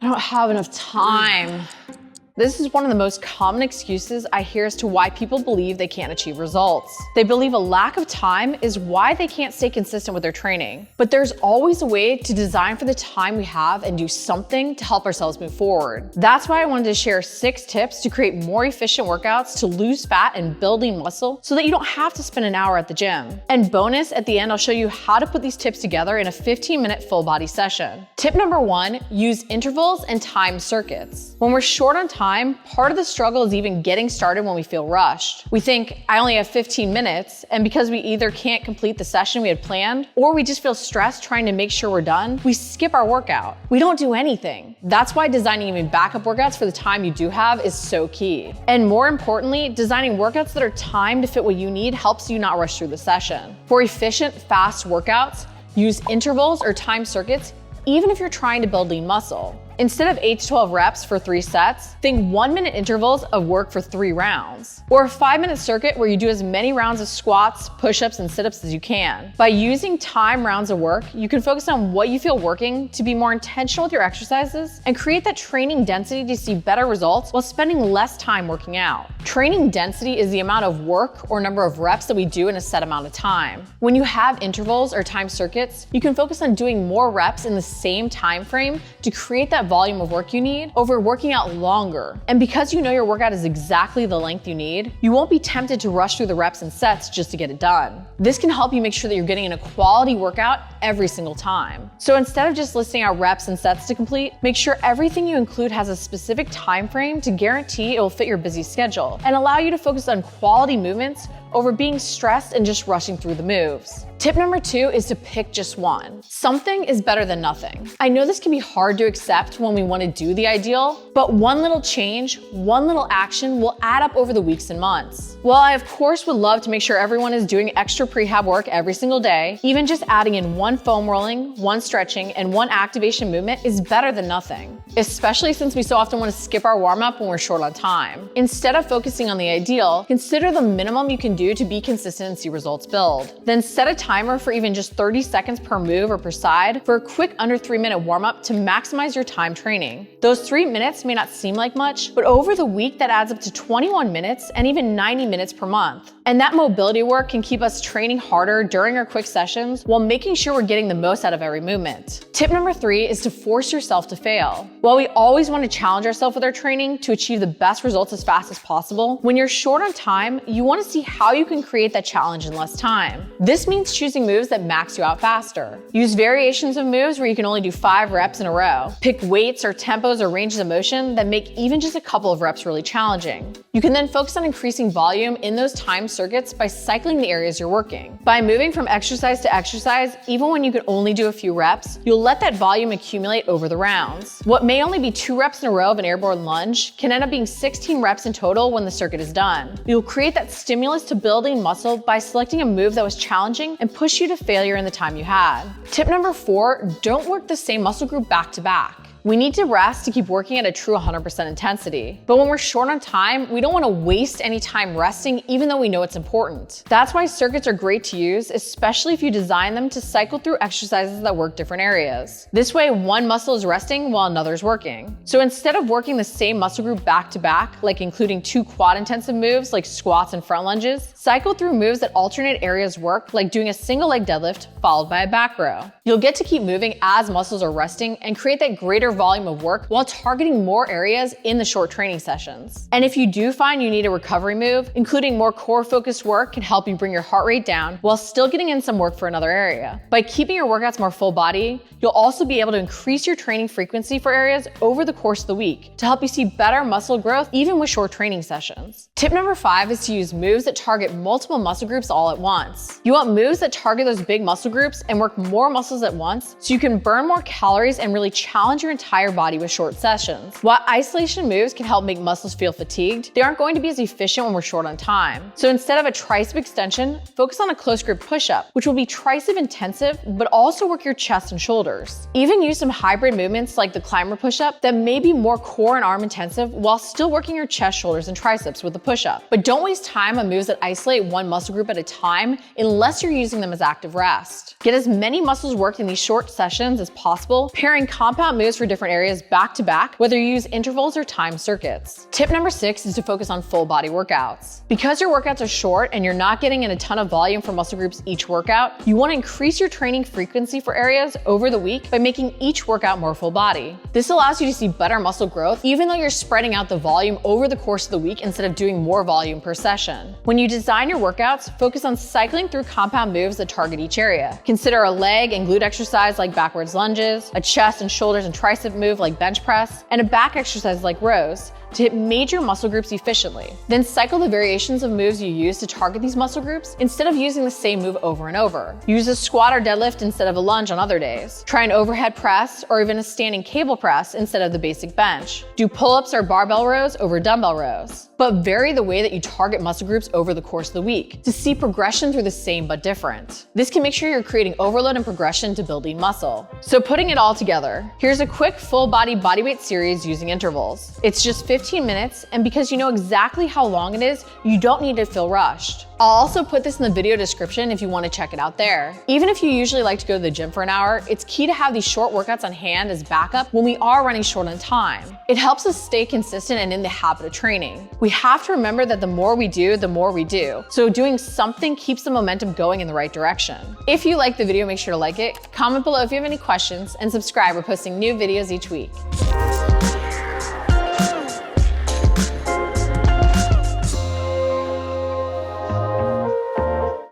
I don't have enough time. This is one of the most common excuses I hear as to why people believe they can't achieve results. They believe a lack of time is why they can't stay consistent with their training. But there's always a way to design for the time we have and do something to help ourselves move forward. That's why I wanted to share 6 tips to create more efficient workouts to lose fat and build lean muscle so that you don't have to spend an hour at the gym. And bonus, at the end, I'll show you how to put these tips together in a 15-minute full body session. Tip number 1, use intervals and timed circuits. When we're short on time, part of the struggle is even getting started when we feel rushed. We think, I only have 15 minutes, and because we either can't complete the session we had planned, or we just feel stressed trying to make sure we're done, we skip our workout. We don't do anything. That's why designing even backup workouts for the time you do have is so key. And more importantly, designing workouts that are timed to fit what you need helps you not rush through the session. For efficient, fast workouts, use intervals or timed circuits even if you're trying to build lean muscle. Instead of 8 to 12 reps for 3 sets, think 1-minute intervals of work for 3 rounds. Or a 5-minute circuit where you do as many rounds of squats, push-ups, and sit-ups as you can. By using time rounds of work, you can focus on what you feel working to be more intentional with your exercises and create that training density to see better results while spending less time working out. Training density is the amount of work or number of reps that we do in a set amount of time. When you have intervals or time circuits, you can focus on doing more reps in the same time frame to create that volume of work you need over working out longer. And because you know your workout is exactly the length you need, you won't be tempted to rush through the reps and sets just to get it done. This can help you make sure that you're getting in a quality workout every single time. So instead of just listing out reps and sets to complete, make sure everything you include has a specific time frame to guarantee it will fit your busy schedule and allow you to focus on quality movements over being stressed and just rushing through the moves. Tip number 2 is to pick just one. Something is better than nothing. I know this can be hard to accept when we want to do the ideal, but one little change, one little action will add up over the weeks and months. While I of course would love to make sure everyone is doing extra prehab work every single day, even just adding in 1 foam rolling, 1 stretching, and 1 activation movement is better than nothing, especially since we so often want to skip our warm-up when we're short on time. Instead of focusing on the ideal, consider the minimum you can do to be consistent and see results build. Then set a timer for even just 30 seconds per move or per side for a quick under 3-minute warm-up to maximize your time training. Those 3 minutes may not seem like much, but over the week that adds up to 21 minutes and even 90 minutes per month. And that mobility work can keep us training harder during our quick sessions while making sure we're getting the most out of every movement. Tip number 3 is to force yourself to fail. While we always want to challenge ourselves with our training to achieve the best results as fast as possible, when you're short on time, you want to see how you can create that challenge in less time. This means choosing moves that max you out faster. Use variations of moves where you can only do 5 reps in a row. Pick weights or tempos or ranges of motion that make even just a couple of reps really challenging. You can then focus on increasing volume in those timed circuits by cycling the areas you're working. By moving from exercise to exercise, even when you could only do a few reps, you'll let that volume accumulate over the rounds. What may only be 2 reps in a row of an airborne lunge can end up being 16 reps in total when the circuit is done. You'll create that stimulus to building muscle by selecting a move that was challenging and push you to failure in the time you had. Tip number 4, don't work the same muscle group back to back. We need to rest to keep working at a true 100% intensity. But when we're short on time, we don't want to waste any time resting even though we know it's important. That's why circuits are great to use, especially if you design them to cycle through exercises that work different areas. This way, one muscle is resting while another's working. So instead of working the same muscle group back to back, like including 2 quad intensive moves like squats and front lunges, cycle through moves that alternate areas work, like doing a single leg deadlift followed by a back row. You'll get to keep moving as muscles are resting and create that greater volume of work while targeting more areas in the short training sessions. And if you do find you need a recovery move, including more core focused work can help you bring your heart rate down while still getting in some work for another area. By keeping your workouts more full body, you'll also be able to increase your training frequency for areas over the course of the week to help you see better muscle growth even with short training sessions. Tip number 5 is to use moves that target multiple muscle groups all at once. You want moves that target those big muscle groups and work more muscles at once so you can burn more calories and really challenge your entire body with short sessions. While isolation moves can help make muscles feel fatigued, they aren't going to be as efficient when we're short on time. So instead of a tricep extension, focus on a close grip push-up, which will be tricep intensive, but also work your chest and shoulders. Even use some hybrid movements like the climber push-up that may be more core and arm intensive while still working your chest, shoulders, and triceps with the push-up. But don't waste time on moves that isolate one muscle group at a time unless you're using them as active rest. Get as many muscles worked in these short sessions as possible, pairing compound moves for different areas back to back, whether you use intervals or timed circuits. Tip number 6 is to focus on full body workouts. Because your workouts are short and you're not getting in a ton of volume for muscle groups each workout, you want to increase your training frequency for areas over the week by making each workout more full body. This allows you to see better muscle growth even though you're spreading out the volume over the course of the week instead of doing more volume per session. When you design your workouts, focus on cycling through compound moves that target each area. Consider a leg and glute exercise like backwards lunges, a chest and shoulders and tricep move like bench press, and a back exercise like rows to hit major muscle groups efficiently. Then cycle the variations of moves you use to target these muscle groups instead of using the same move over and over. Use a squat or deadlift instead of a lunge on other days. Try an overhead press or even a standing cable press instead of the basic bench. Do pull-ups or barbell rows over dumbbell rows. But vary the way that you target muscle groups over the course of the week to see progression through the same but different. This can make sure you're creating overload and progression to building muscle. So putting it all together, here's a quick full body bodyweight series using intervals. It's just 15 minutes, and because you know exactly how long it is, you don't need to feel rushed. I'll also put this in the video description if you want to check it out there. Even if you usually like to go to the gym for an hour, it's key to have these short workouts on hand as backup when we are running short on time. It helps us stay consistent and in the habit of training. We have to remember that the more we do, the more we do. So doing something keeps the momentum going in the right direction. If you like the video, make sure to like it, comment below if you have any questions, and subscribe. We're posting new videos each week.